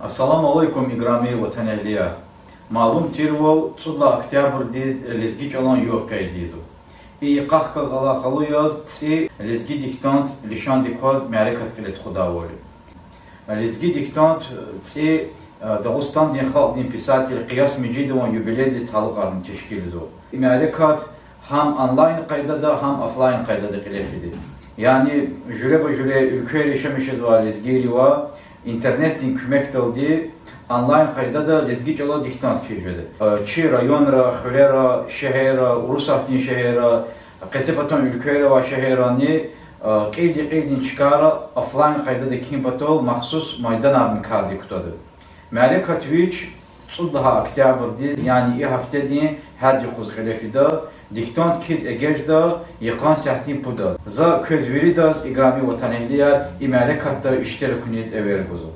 Assalamu alaikum igrami vatan ehliya. Malum tirvo tsudla oktyabr diz lezgiç olan yok kaydizo. İyi qahqaz alakalı yaz tsi lezgi diktant lişan dikvaz merekat kilet khudavoli. Lezgi diktant tsi Dağıstan din halk din pisatil qiyas mecidi ve yubilediz talqarın teşkilizo. Merekat ham online kaydada ham offline kaydada kilefidi. Yani jüle ve jüle ülkeye yaşamışız var lezgiri var. İnternetin kümek daldi online kayda da lezgi çala diktant kejede. Çi rayonra, xulera, şehera, urusahtin şehera, qesepatan ülkeye ve şeherani qeydi çıkara offline kayda da kim patol mahsus maydan arın kardi kutadı. Mereka Twitch daha oktyabr diz yani iyi hafta diye hadi kuz xilafida diktant kiz egejda yakan sahtin puda. Za köz veridas igrami vatan ehliyar imerekatta işleri kuniz everi gozo.